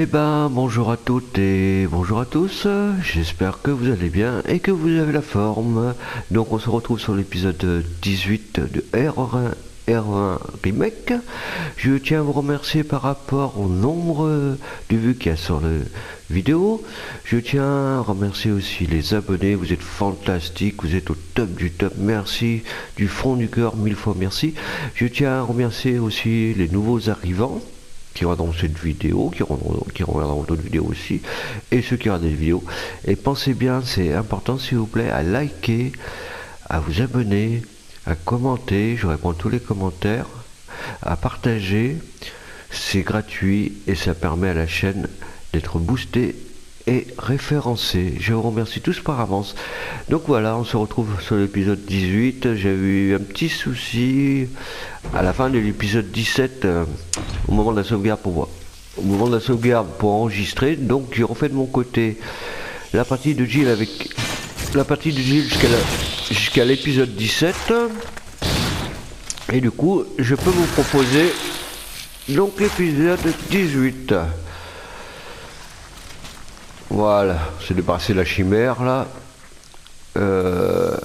Eh ben, bonjour à toutes et bonjour à tous, j'espère que vous allez bien et que vous avez la forme. Donc on se retrouve sur l'épisode 18 de R20 Remake. Je tiens à vous remercier par rapport au nombre de vues qu'il y a sur la vidéo. Je tiens à remercier aussi les abonnés, vous êtes fantastiques, vous êtes au top du top, merci du fond du cœur, 1000 fois merci. Je tiens à remercier aussi les nouveaux arrivants qui regarderont cette vidéo, qui regarderont d'autres vidéos aussi, et ceux qui regardent des vidéos. Et pensez bien, c'est important s'il vous plaît, à liker, à vous abonner, à commenter, je réponds à tous les commentaires, à partager, c'est gratuit et ça permet à la chaîne d'être boostée et référencé. Je vous remercie tous par avance. Donc voilà, on se retrouve sur l'épisode 18. J'ai eu un petit souci à la fin de l'épisode 17 au moment de la sauvegarde pour enregistrer. Donc j'ai refait de mon côté la partie de Jill jusqu'à l'épisode 17. Et du coup, je peux vous proposer donc l'épisode 18. Voilà, c'est débarrassé la chimère là. Je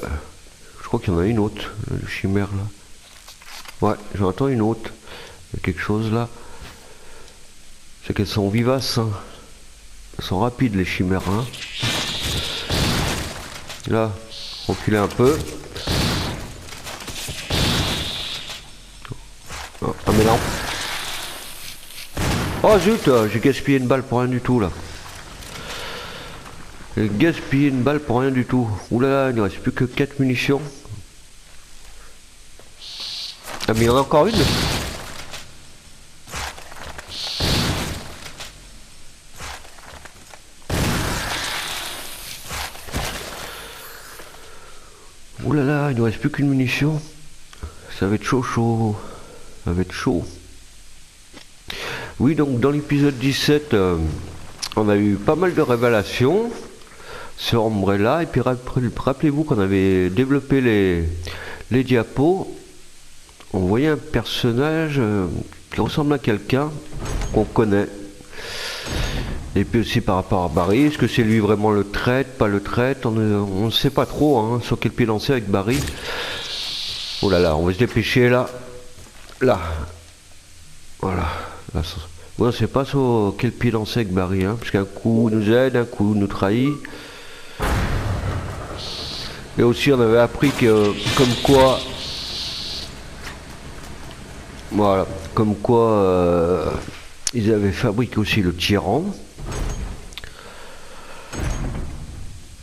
crois qu'il y en a une autre, la chimère là. Ouais, j'entends une autre. Il y a quelque chose là. C'est qu'elles sont vivaces. Hein. Elles sont rapides les chimères. Hein. Là, reculer un peu. Oh, un mélange. Oh zut, j'ai gaspillé une balle pour rien du tout là. J'ai gaspillé une balle pour rien du tout. Oulala, il ne reste plus que 4 munitions. Ah mais il y en a encore une. Oulala, il ne reste plus qu'une munition. Ça va être chaud. Ça va être chaud. Oui, donc dans l'épisode 17, on a eu pas mal de révélations sur Umbrella. Et puis rappelez-vous qu'on avait développé les diapos. On voyait un personnage qui ressemble à quelqu'un qu'on connaît. Et puis aussi par rapport à Barry, est-ce que c'est lui vraiment le traître, pas le traître, on ne sait pas trop hein, sur quel pied lancer avec Barry. Oh là là, on va se dépêcher là. Là. Voilà. Là, on ne sait pas sur quel pied lancer avec Barry, hein, parce qu'un coup nous aide, un coup nous trahit. Et aussi on avait appris que comme quoi... Voilà, comme quoi ils avaient fabriqué aussi le tyran.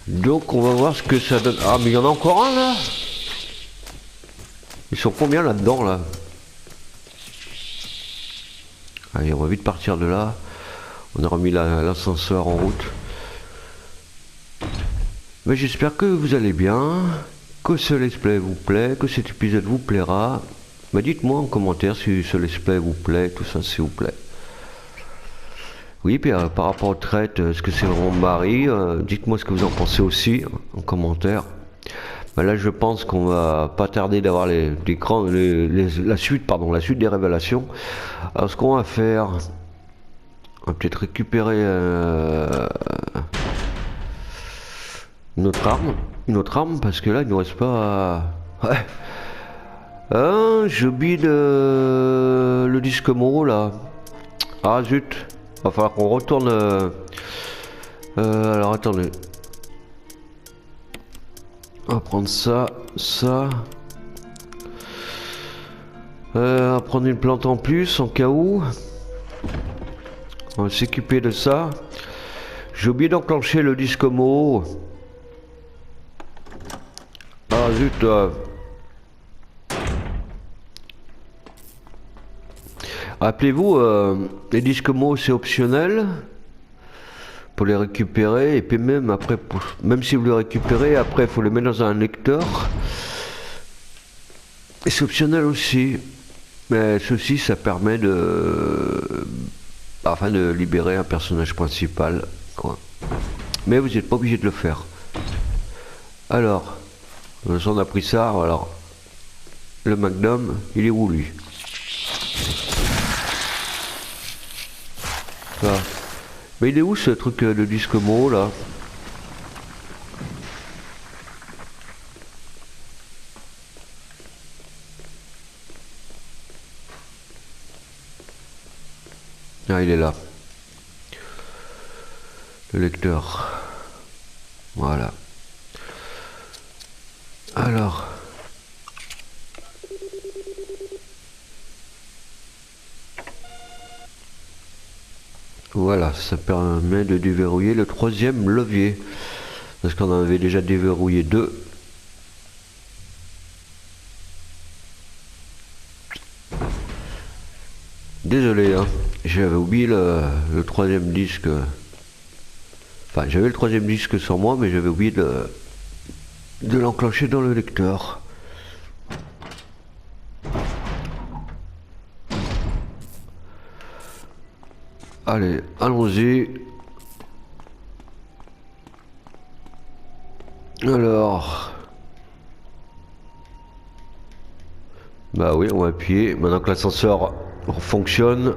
Donc on va voir ce que ça donne. Ah mais il y en a encore un là. Ils sont combien là-dedans là? Allez, on va vite partir de là. On a remis l'ascenseur en route. Mais j'espère que vous allez bien, que ce let's play vous plaît, que cet épisode vous plaira. Mais dites-moi en commentaire si ce let's play vous plaît, tout ça s'il vous plaît. Oui, puis par rapport aux traites, est-ce que c'est vraiment Barry? Dites-moi ce que vous en pensez aussi en commentaire. Ben là, je pense qu'on va pas tarder d'avoir la suite des révélations. Alors, ce qu'on va faire, on va peut-être récupérer une autre arme, parce que là, il ne nous reste pas. Ouais. J'oublie le disque Moro là. Ah zut. Va falloir qu'on retourne. Alors attendez. On va prendre ça. On va prendre une plante en plus, en cas où. On va s'occuper de ça. J'ai oublié d'enclencher le disque Mo. Ah zut. Rappelez-vous, les disques Mo c'est optionnel. Pour les récupérer, et puis même après, même si vous les récupérez, après il faut les mettre dans un lecteur. Et c'est optionnel aussi. Mais ceci, ça permet de libérer un personnage principal, quoi. Mais vous n'êtes pas obligé de le faire. Alors, on a pris ça, alors le Magnum, il est où lui? Ça. Mais il est où ce truc de disque mot là? Ah, il est là. Le lecteur. Voilà. Alors. Voilà, ça permet de déverrouiller le troisième levier. Parce qu'on en avait déjà déverrouillé deux. Désolé, hein. J'avais oublié le troisième disque. Enfin, j'avais le troisième disque sur moi, mais j'avais oublié de l'enclencher dans le lecteur. Allez, allons-y. Alors... Bah oui, on va appuyer. Maintenant que l'ascenseur fonctionne.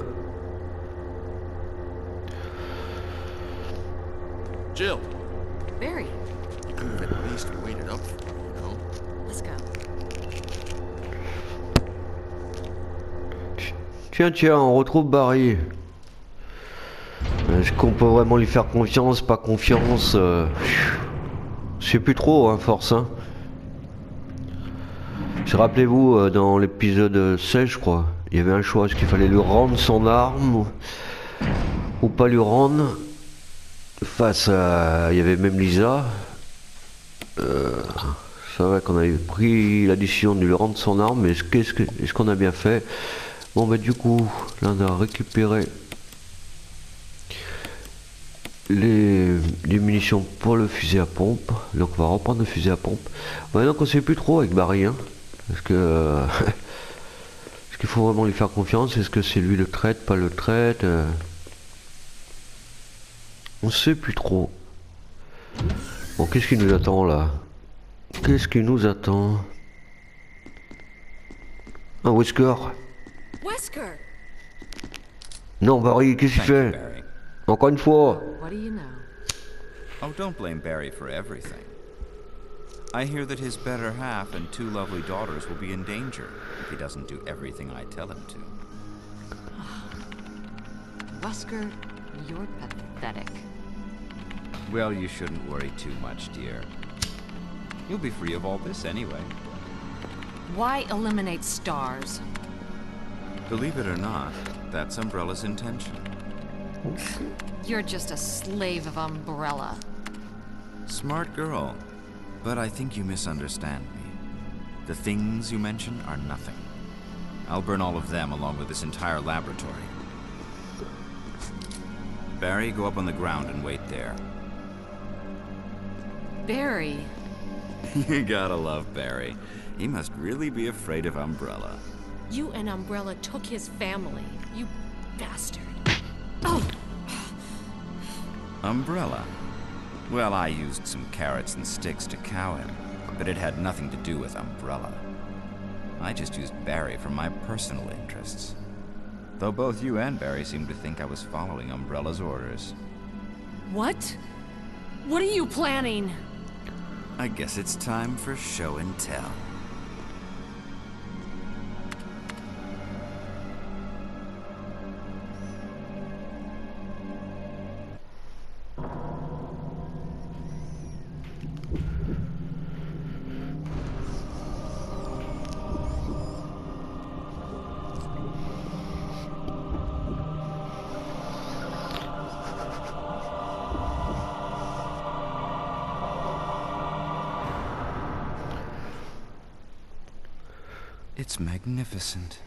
Jill. Barry, You could have at least waited up for me, you know? let's go. Tiens, tiens, on retrouve Barry. Est-ce qu'on peut vraiment lui faire confiance, pas confiance je sais plus trop, hein, force. Hein. Rappelez-vous, dans l'épisode 16, je crois, il y avait un choix. Est-ce qu'il fallait lui rendre son arme ou pas lui rendre? Face à... Il y avait même Lisa. C'est vrai qu'on avait pris la décision de lui rendre son arme, mais est-ce qu'on a bien fait? Bon, bah du coup, là on a récupéré les munitions pour le fusil à pompe. Donc on va reprendre le fusil à pompe. Ouais, donc on sait plus trop avec Barry, hein, parce que est-ce qu'il faut vraiment lui faire confiance? Est-ce que c'est lui le traite, pas le traite? On sait plus trop. Bon, qu'est-ce qui nous attend là? Qu'est-ce qui nous attend? Un Wesker? Wesker! Non, Barry, qu'est-ce qu'il Thank you, fait? Barry. Encore une fois. What do you know? Oh, don't blame Barry for everything. I hear that his better half and two lovely daughters will be in danger if he doesn't do everything I tell him to. Wesker, you're pathetic. Well, you shouldn't worry too much, dear. You'll be free of all this anyway. Why eliminate stars? Believe it or not, that's Umbrella's intention. You're just a slave of Umbrella. Smart girl. But I think you misunderstand me. The things you mention are nothing. I'll burn all of them along with this entire laboratory. Barry, go up on the ground and wait there. Barry, You gotta love Barry. He must really be afraid of Umbrella. you and Umbrella took his family. You bastard. Oh! Umbrella? Well, I used some carrots and sticks to cow him, but it had nothing to do with Umbrella. I just used Barry for my personal interests. Though both you and Barry seem to think I was following Umbrella's orders. What? What are you planning? I guess it's time for show and tell. It's magnificent.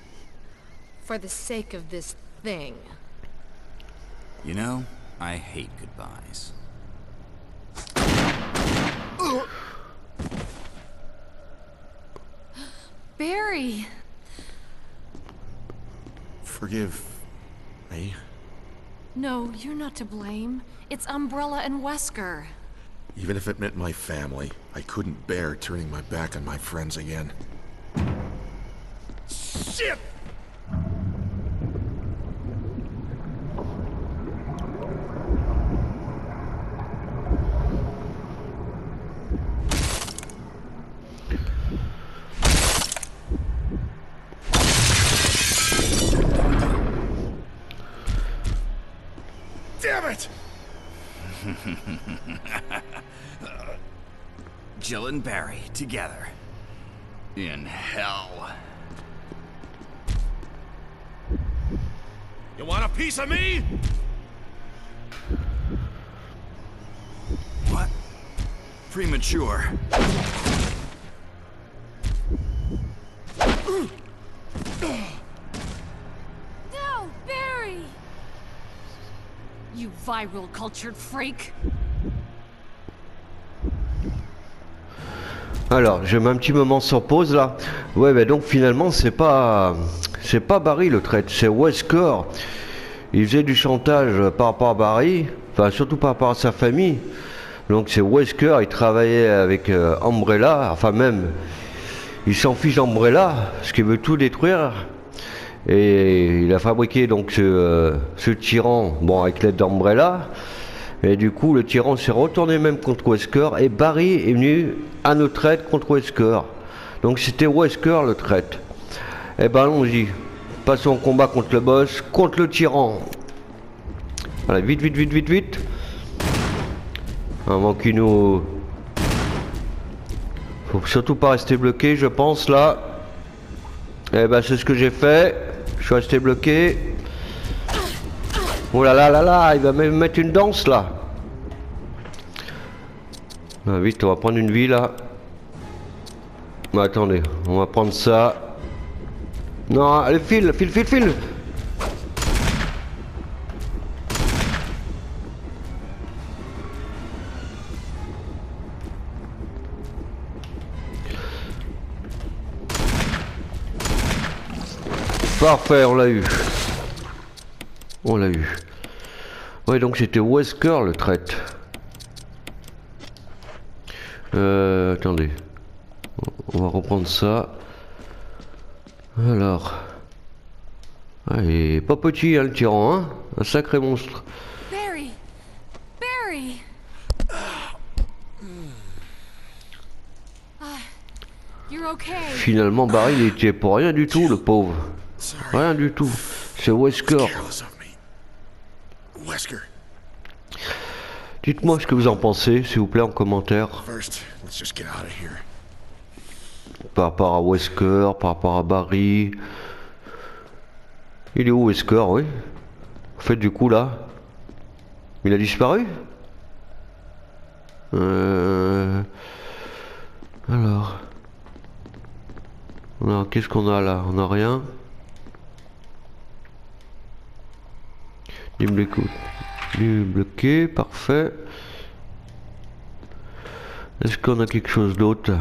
For the sake of this thing. You know, I hate goodbyes. Barry! Forgive me. No, you're not to blame. It's Umbrella and Wesker. Even if it meant my family, I couldn't bear turning my back on my friends again. Shit! Damn it! Jill and Barry together. In hell. You want a piece of me? What? Premature. No, Barry! You viral cultured freak. Alors, je mets un petit moment sur pause là. Ouais, bah donc finalement, c'est pas Barry le traître, c'est Wesker. Il faisait du chantage par rapport à Barry, enfin surtout par rapport à sa famille. Donc c'est Wesker, il travaillait avec Umbrella, enfin même, il s'en fiche d'Umbrella, parce qu'il veut tout détruire. Et il a fabriqué donc ce tyran, bon avec l'aide d'Umbrella. Et du coup, le tyran s'est retourné même contre Wesker, et Barry est venu à notre aide contre Wesker. Donc c'était Wesker le traître. Eh ben allons-y. Passons au combat contre le boss, contre le tyran. Voilà, vite, vite, vite, vite, vite. Avant qu'il nous... Faut surtout pas rester bloqué, je pense, là. Eh ben c'est ce que j'ai fait. Je suis resté bloqué. Oh là là là là, il va même mettre une danse là. Ah, vite, on va prendre une vie là. Mais attendez, on va prendre ça. Non, allez, file, file, file, file. Parfait, on l'a eu. On l'a eu. Ouais, donc c'était Wesker le traître. Attendez. On va reprendre ça. Alors. Ah, il est pas petit hein, le tyran, hein. Un sacré monstre. Barry! Barry! You're okay. Finalement, Barry, il était pour rien du tout, le pauvre. Sorry. Rien du tout. C'est Wesker. Careless of me. Wesker. Dites-moi ce que vous en pensez, s'il vous plaît, en commentaire. First, let's just get out of here. Par rapport à Wesker, par rapport à Barry. Il est où Wesker, oui? En fait, du coup, là, il a disparu? Alors, qu'est-ce qu'on a là? On a rien. Bloqué, parfait. Est-ce qu'on a quelque chose d'autre?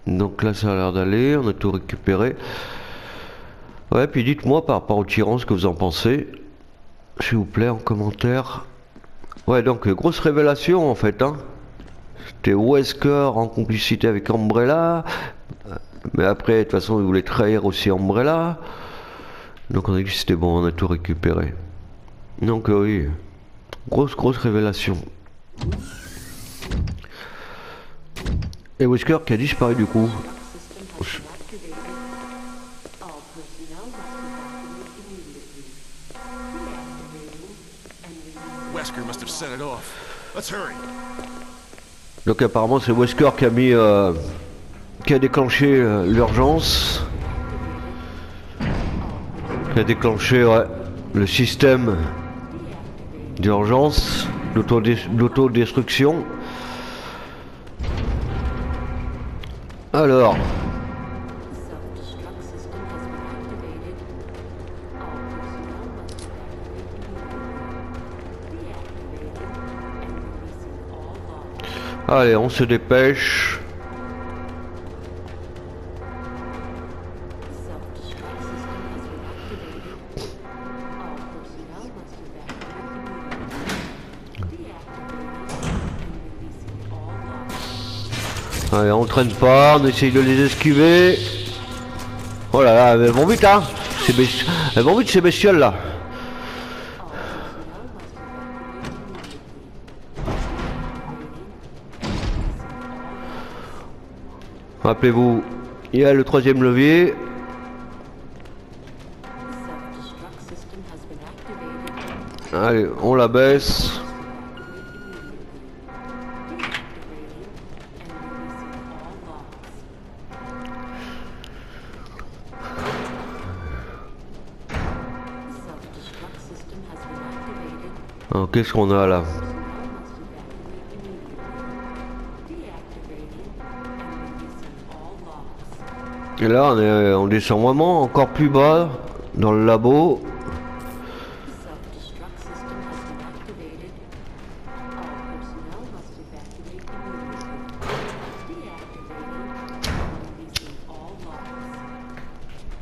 Donc là ça a l'air d'aller, on a tout récupéré. Ouais, puis dites-moi par rapport au tyran ce que vous en pensez. S'il vous plaît en commentaire. Ouais, donc grosse révélation en fait, hein. C'était Wesker en complicité avec Umbrella. Mais après, de toute façon, il voulait trahir aussi Umbrella. Donc on a dit que c'était bon, on a tout récupéré. Donc oui, grosse révélation. Et Wesker qui a disparu du coup. Wesker must have set it off. Let's hurry. Donc apparemment c'est Wesker qui a mis... qui a déclenché l'urgence. Qui a déclenché le système d'urgence, d'autodestruction. Alors. Allez, on se dépêche. Allez, on traîne pas, on essaye de les esquiver. Oh là là, elles vont vite hein. Elles vont vite ces bestioles là. Rappelez-vous, il y a le troisième levier. Allez, on la baisse. Alors, qu'est-ce qu'on a là? Et là, on descend vraiment encore plus bas dans le labo.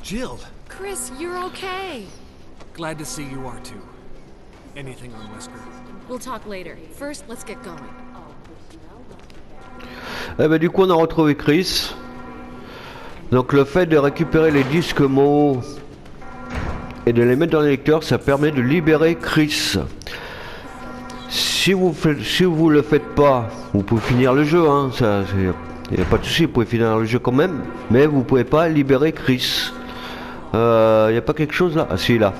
Jill, Chris, you're okay. glad to see you are too. Anything on Wesker? We'll talk later. First, let's get going. Eh ben, du coup, on a retrouvé Chris. Donc le fait de récupérer les disques mots et de les mettre dans les lecteurs, ça permet de libérer Chris. Si vous le faites pas, vous pouvez finir le jeu, hein, il n'y a pas de souci, vous pouvez finir le jeu quand même, mais vous pouvez pas libérer Chris. Il n'y a pas quelque chose là? Ah si, là.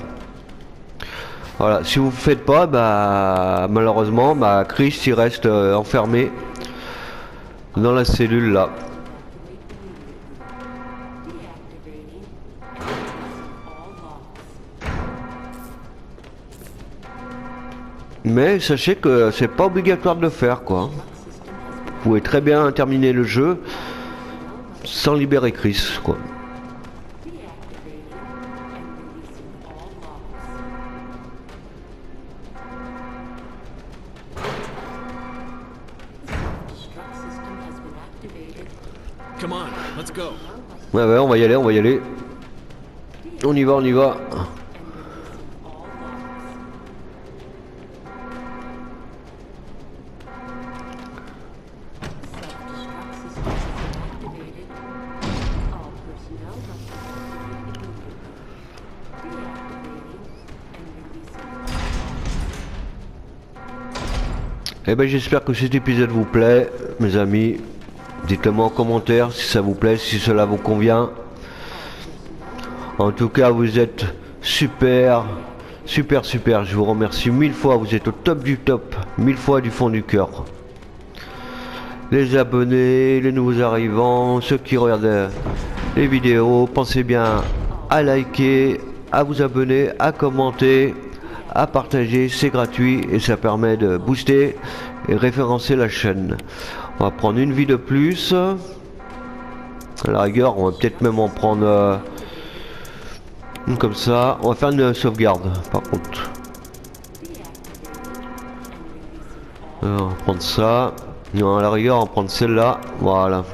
Voilà, si vous ne faites pas, bah malheureusement, bah Chris il reste enfermé dans la cellule là. Mais sachez que c'est pas obligatoire de le faire quoi. Vous pouvez très bien terminer le jeu sans libérer Chris quoi. Come on, let's go. Ouais, on va y aller, on va y aller. On y va, on y va. Eh ben j'espère que cet épisode vous plaît, mes amis. Dites-le moi en commentaire si ça vous plaît, si cela vous convient. En tout cas, vous êtes super, super, super. Je vous remercie 1000 fois, vous êtes au top du top, 1000 fois du fond du cœur. Les abonnés, les nouveaux arrivants, ceux qui regardent les vidéos, pensez bien à liker, à vous abonner, à commenter, à partager, c'est gratuit et ça permet de booster et référencer la chaîne. On va prendre une vie de plus. À la rigueur, on va peut-être même en prendre une comme ça. On va faire une sauvegarde par contre. Alors, on va prendre ça. Non, à la rigueur, on va prendre celle-là. Voilà.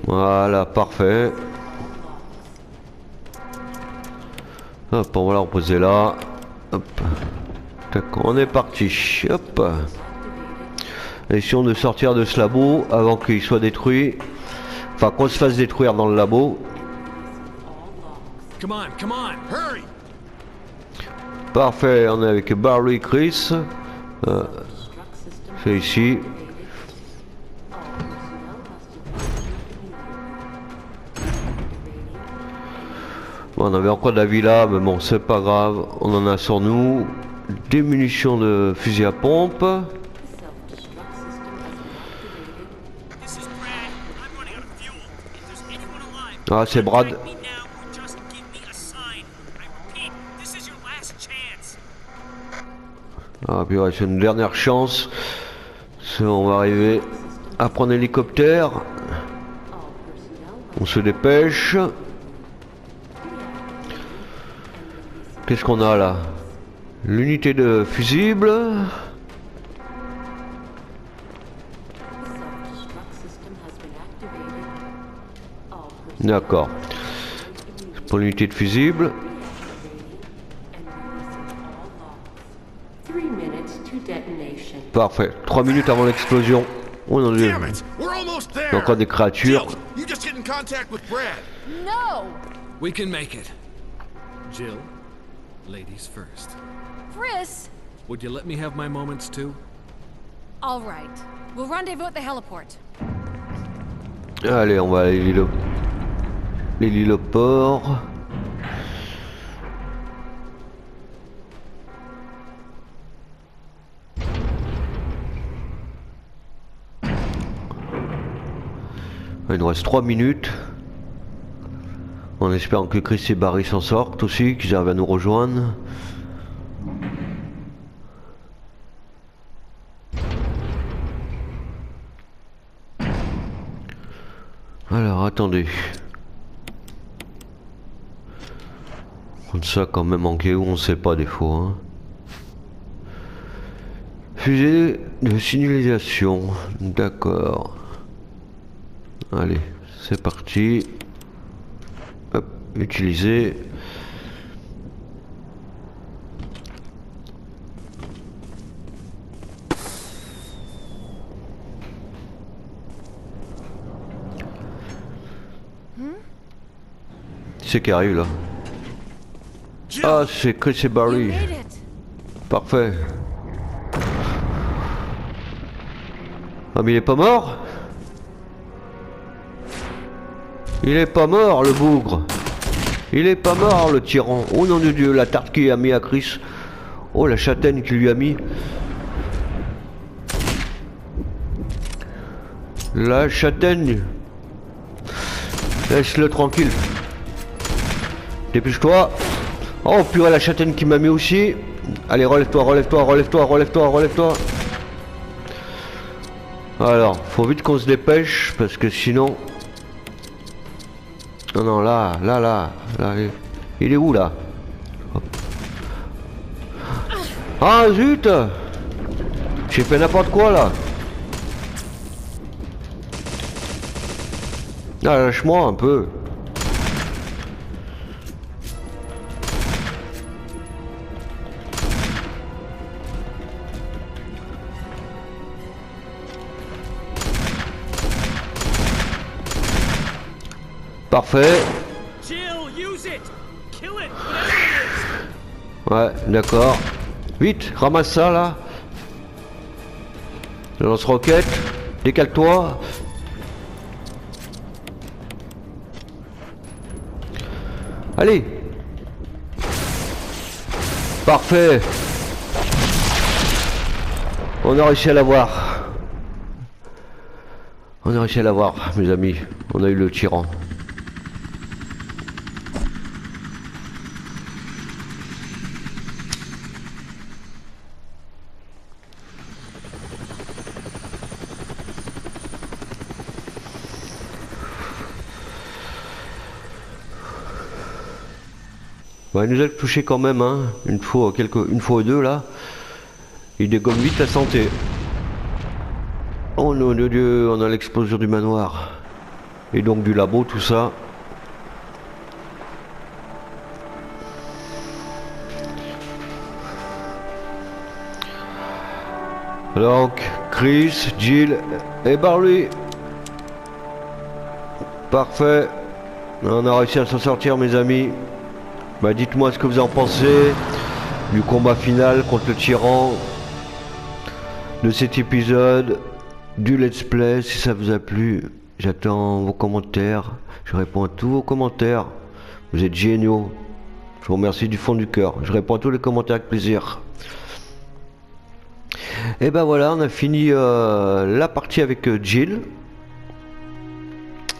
Voilà, parfait. Hop, on va la reposer là. Hop. Tac, on est parti. Hop. Essayons de sortir de ce labo avant qu'il soit détruit. Enfin, qu'on se fasse détruire dans le labo. Come on, hurry! Parfait, on est avec Barry Chris. C'est ici. Bon, on avait encore de la vie là, mais bon, c'est pas grave. On en a sur nous. Des munitions de fusil à pompe. Ah, c'est Brad. Ah, puis ouais, c'est une dernière chance. On va arriver à prendre l'hélicoptère. On se dépêche. Qu'est-ce qu'on a là? L'unité de fusible. D'accord. Pour l'unité de fusible. 3 minutes minutes to detonation. Parfait. 3 minutes avant l'explosion. Oh non, Dieu. Damn it! We're almost Il y a there! encore des créatures. Jill, you just get in contact with Brad. No! We can make it. Jill, ladies first. Chris! Would you let me have my moments too? All right. We'll rendezvous at the heliport. Allez, on va à l'héliport. Il nous reste 3 minutes. En espérant que Chris et Barry s'en sortent aussi, qu'ils arrivent à nous rejoindre. Alors, attendez. Prendre ça quand même en cas où on sait pas des fois. Hein. Fusée de signalisation. D'accord. Allez, c'est parti. Hop, utiliser. C'est qui arrive là? Ah, c'est Chris et You Barry. made it! Parfait. Ah, mais il est pas mort? Il est pas mort, le bougre. Il est pas mort, le tyran. Oh nom de Dieu, la tarte qu'il a mis à Chris. Oh, la châtaigne qu'il lui a mis. La châtaigne. Laisse-le tranquille. Dépêche-toi. Oh purée, la châtaigne qui m'a mis aussi. Allez, relève-toi, relève-toi, relève-toi, relève-toi, relève-toi. Alors, faut vite qu'on se dépêche parce que sinon... Non, non, là, il est où là? Ah zut! J'ai fait n'importe quoi là. Ah, lâche-moi un peu. Parfait. Jill, use it! Kill it, whatever it is! Ouais, d'accord. Vite, ramasse ça là. Lance-roquette. Décale-toi. Allez. Parfait. On a réussi à l'avoir. On a réussi à l'avoir, mes amis. On a eu le tyran. Bah, il nous a touché quand même, hein. Une fois ou deux là. Il dégomme vite la santé. Oh non de Dieu, on a l'explosion du manoir. Et donc du labo, tout ça. Donc, Chris, Jill et Barley. Parfait. On a réussi à s'en sortir, mes amis. Bah, dites-moi ce que vous en pensez du combat final contre le tyran, de cet épisode, du let's play. Si ça vous a plu, j'attends vos commentaires. Je réponds à tous vos commentaires. Vous êtes géniaux. Je vous remercie du fond du cœur. Je réponds à tous les commentaires avec plaisir. Et ben voilà, on a fini la partie avec Jill.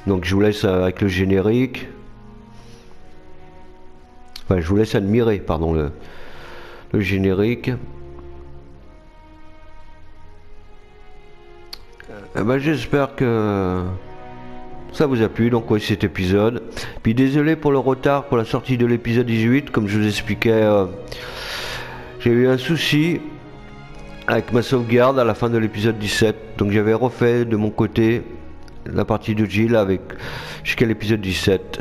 Donc je vous laisse avec le générique. Enfin, je vous laisse admirer, pardon, le générique. Ben, j'espère que ça vous a plu, donc oui, cet épisode. Puis désolé pour le retard pour la sortie de l'épisode 18, comme je vous expliquais, j'ai eu un souci avec ma sauvegarde à la fin de l'épisode 17. Donc j'avais refait de mon côté la partie de Jill avec jusqu'à l'épisode 17.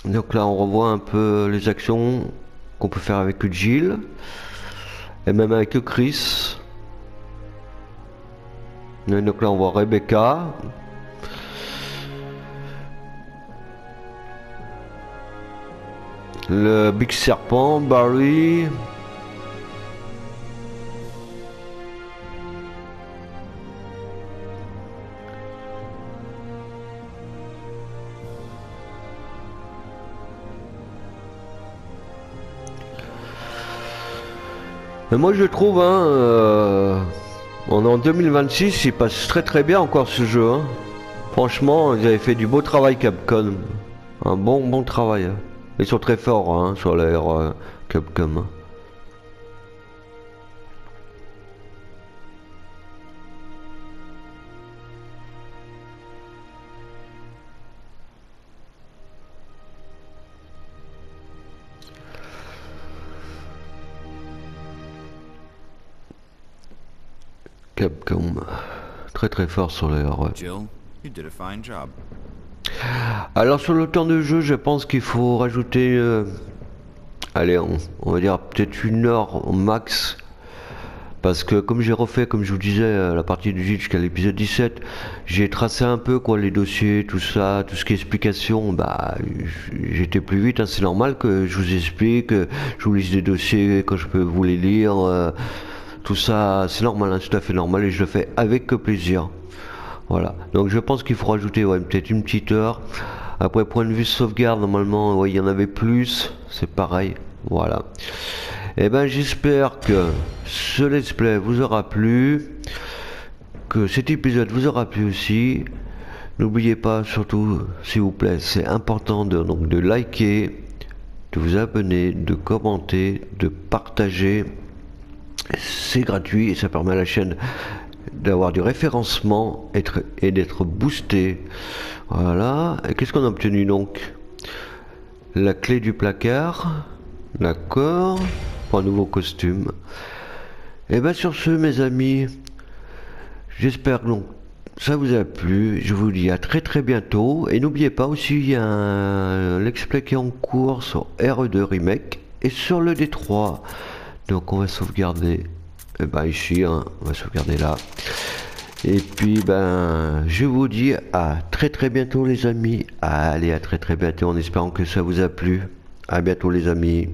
Donc là on revoit un peu les actions qu'on peut faire avec Jill et même avec Chris. Et donc là on voit Rebecca. Le Big Serpent, Barry. Mais moi je trouve, on est en 2026, il passe très très bien encore ce jeu. Hein. Franchement, ils avaient fait du beau travail Capcom. Un bon travail. Hein. Ils sont très forts hein, sur l'ère Capcom. Capcom, très très fort sur l'ère. Jill, you did a fine job. Alors sur le temps de jeu, je pense qu'il faut rajouter, allez, on va dire peut-être 1 heure au max, parce que comme j'ai refait, comme je vous disais, la partie du guide jusqu'à l'épisode 17, j'ai tracé un peu quoi les dossiers, tout ça, tout ce qui est explication, bah j'étais plus vite, hein, c'est normal que je vous explique, je vous lise des dossiers quand je peux vous les lire, tout ça, c'est normal, hein, tout à fait normal, et je le fais avec plaisir. Voilà, donc je pense qu'il faut rajouter ouais, peut-être 1 petite heure. Après, point de vue sauvegarde, normalement, ouais, il y en avait plus, c'est pareil, voilà. Et ben j'espère que ce let's play vous aura plu, que cet épisode vous aura plu aussi. N'oubliez pas, surtout, s'il vous plaît, c'est important donc de liker, de vous abonner, de commenter, de partager. C'est gratuit et ça permet à la chaîne d'avoir du référencement et d'être boosté. Voilà. Et qu'est-ce qu'on a obtenu donc? La clé du placard. D'accord. Pour un nouveau costume. Et bien sur ce mes amis, j'espère donc ça vous a plu. Je vous dis à très très bientôt. Et n'oubliez pas aussi, il y a l'ex play qui est en cours sur RE2 Remake et sur le D3. Donc on va sauvegarder. Et ben ici, hein, on va sauvegarder là. Et puis ben je vous dis à très très bientôt les amis. Allez, à très très bientôt en espérant que ça vous a plu. À bientôt les amis.